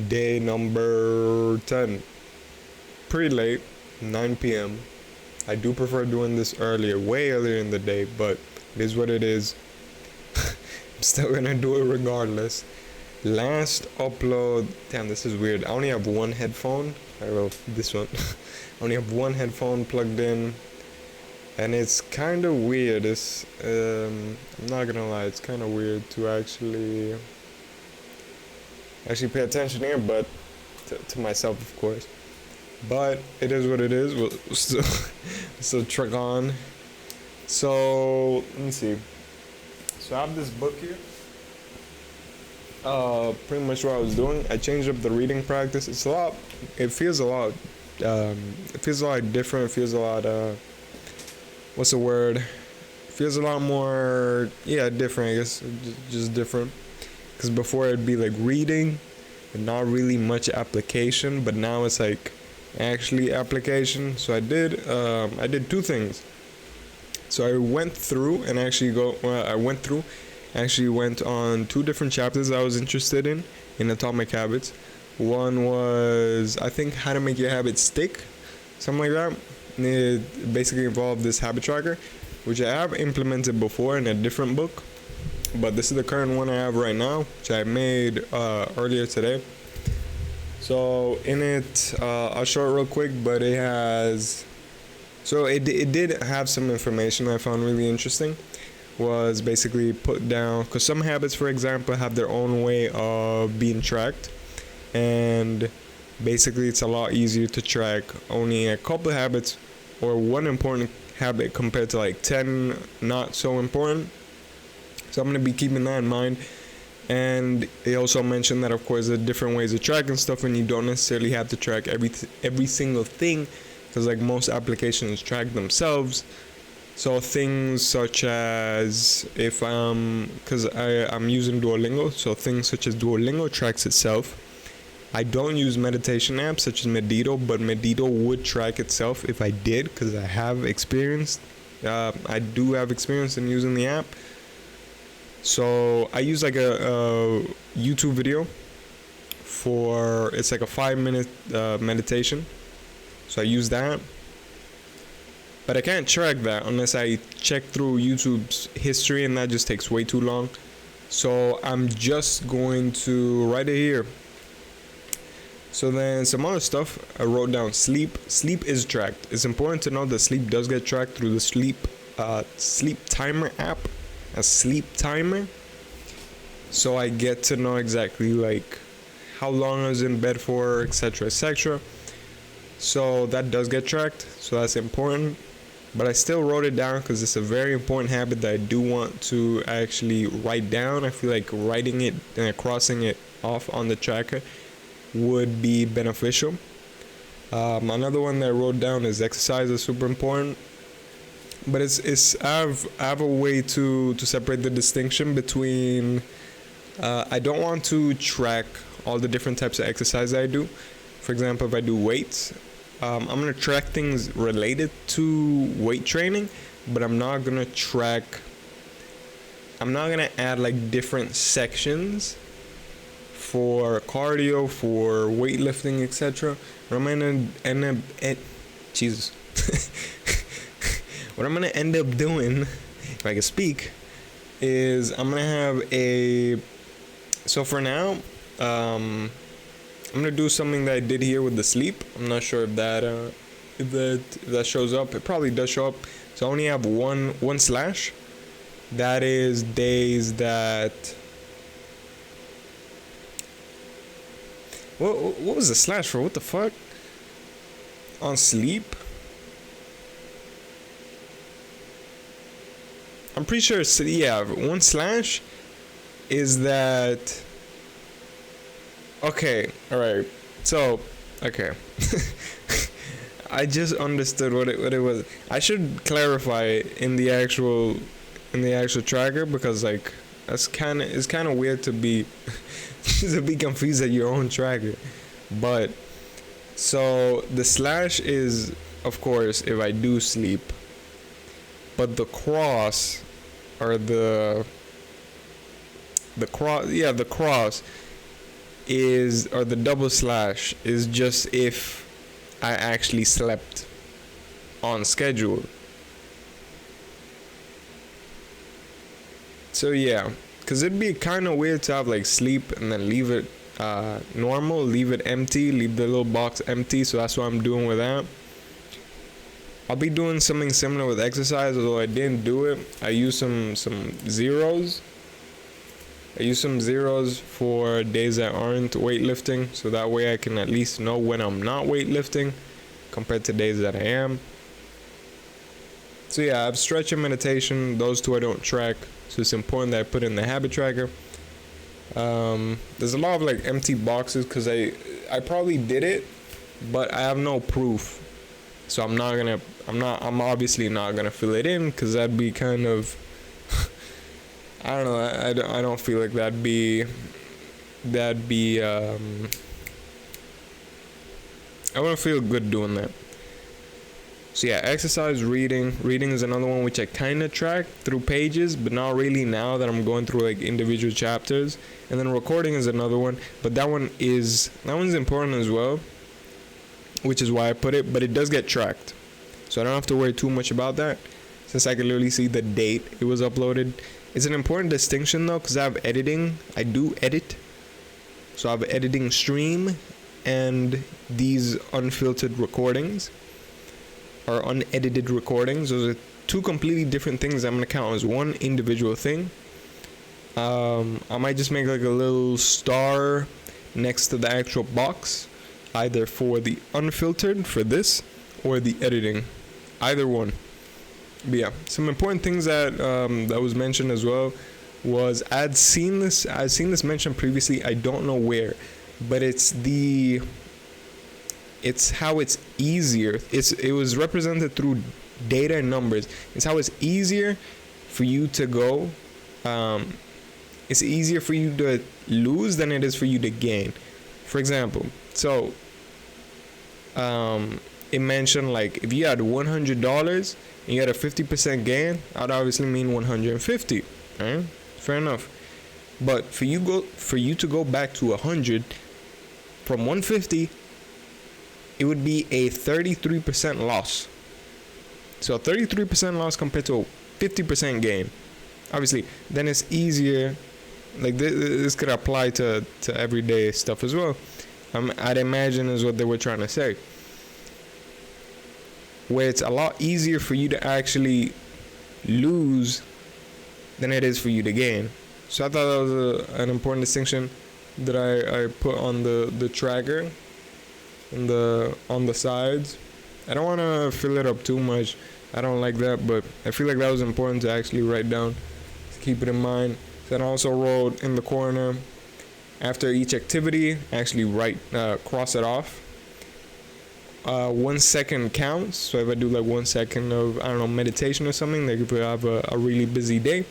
Day number 10. Pretty late, 9 p.m. I do prefer doing this earlier, way earlier in the day, but it is what it is. I'm still gonna do it regardless. Last upload, damn, this is weird. I only have one headphone. I don't know, this one. I only have one headphone plugged in, and it's kind of weird. I'm not gonna lie, it's kind of weird to actually pay attention here, but to myself, of course. But it is what it is. We'll still truck on. So let me see. So I have this book here. Pretty much what I was doing. I changed up the reading practice. It's a lot. It feels a lot. It feels a lot different. It feels a lot. What's the word? It feels a lot more. Yeah, different. I guess just different. Because before it'd be like reading, and not really much application. But now it's like actually application. So I did two things. So I went through and actually went on two different chapters I was interested in Atomic Habits. One was, I think, how to make your habits stick, something like that. It basically involved this habit tracker, which I have implemented before in a different book, but this is the current one I have right now, which I made earlier today. So in it, I'll show it real quick, but it has, so it did have some information I found really interesting. Was basically put down, because some habits, for example, have their own way of being tracked, and basically it's a lot easier to track only a couple habits or one important habit compared to like 10 not so important. So I'm going to be keeping that in mind. And they also mentioned that, of course, there are different ways of tracking stuff, and you don't necessarily have to track every single thing, because like most applications track themselves. So things such as, if because I'm using Duolingo, so things such as Duolingo tracks itself. I don't use meditation apps such as Medito, but Medito would track itself if I did, because I have experience. I do have experience in using the app. So I use like a YouTube video it's like a 5-minute meditation. So I use that. But I can't track that unless I check through YouTube's history, and that just takes way too long. So I'm just going to write it here. So then some other stuff I wrote down. Sleep is tracked. It's important to know that sleep does get tracked through the sleep timer app, a sleep timer. So I get to know exactly like how long I was in bed for, etc., etc. So that does get tracked. So that's important. But I still wrote it down because it's a very important habit that I do want to actually write down. I feel like writing it and crossing it off on the tracker would be beneficial. Another one that I wrote down is exercise is super important. But I have a way to separate the distinction between I don't want to track all the different types of exercise I do. For example, if I do weights, I'm going to track things related to weight training, but I'm not going to add like different sections for cardio, for weightlifting, etc. What I'm going to end up, Jesus. What I'm going to end up doing, if I can speak, is I'm going to have so for now, I'm gonna do something that I did here with the sleep. I'm not sure if that shows up. It probably does show up. So I only have one slash. That is days that. What was the slash for? What the fuck? On sleep. I'm pretty sure. Yeah, one slash is that. Okay, alright. So, okay. I just understood what it was. I should clarify it in the actual tracker, because like it's kind of weird to be confused at your own tracker. But so the slash is, of course, if I do sleep. But the cross or the cross or the double slash is just if I actually slept on schedule. So yeah, because it'd be kind of weird to have like sleep and then leave it normal, leave it empty, leave the little box empty. So that's what I'm doing with that. I'll be doing something similar with exercise, although I didn't do it. I use some zeros. I use some zeros for days that aren't weightlifting, so that way I can at least know when I'm not weightlifting compared to days that I am. So yeah, I have stretch and meditation. Those two I don't track, so it's important that I put in the habit tracker. There's a lot of like empty boxes because I probably did it, but I have no proof. So I'm obviously not gonna fill it in because that'd be kind of I don't know. I don't feel like that'd be I wouldn't feel good doing that. So yeah, exercise, reading is another one which I kind of track through pages, but not really now that I'm going through like individual chapters. And then recording is another one, but that one's important as well, which is why I put it, but it does get tracked. So I don't have to worry too much about that since I can literally see the date it was uploaded. It's an important distinction though, because I have editing. I do edit. So I have editing stream and these unfiltered recordings or unedited recordings. Those are two completely different things I'm going to count as one individual thing. I might just make like a little star next to the actual box, either for the unfiltered for this or the editing, either one. But yeah, some important things that was mentioned as well was I'd seen this mentioned previously. I don't know where, but it's how it's easier. It was represented through data and numbers. It's how it's easier for you to go. It's easier for you to lose than it is for you to gain. For example, so it mentioned like if you had $100 and you had a 50% gain, that'd obviously mean 150. Right? Fair enough. But for you to go back to 100 from 150, it would be a 33% loss. So a 33% loss compared to a 50% gain. Obviously, then it's easier. Like this could apply to everyday stuff as well. I'd imagine is what they were trying to say. Where it's a lot easier for you to actually lose than it is for you to gain. So I thought that was an important distinction that I put on the tracker and on the sides. I don't want to fill it up too much. I don't like that, but I feel like that was important to actually write down, to keep it in mind. Then I also wrote in the corner after each activity, actually cross it off. 1 second counts. So if I do like 1 second of, I don't know, meditation or something, like if I have a really busy day,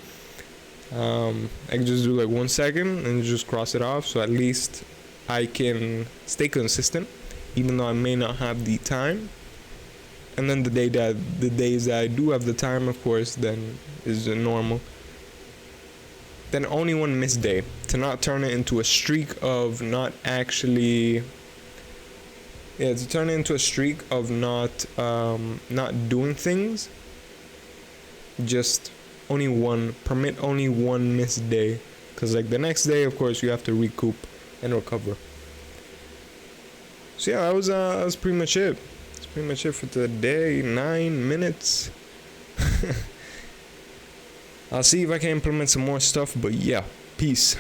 I can just do like 1 second and just cross it off. So at least I can stay consistent, even though I may not have the time. And then the days that I do have the time, of course, then is normal. Then only one missed day, to not turn it into a streak of not doing things. Just permit only one missed day, because like the next day, of course, you have to recoup and recover. So yeah, that was pretty much it. That's pretty much it for today. 9 minutes. I'll see if I can implement some more stuff, but yeah, peace.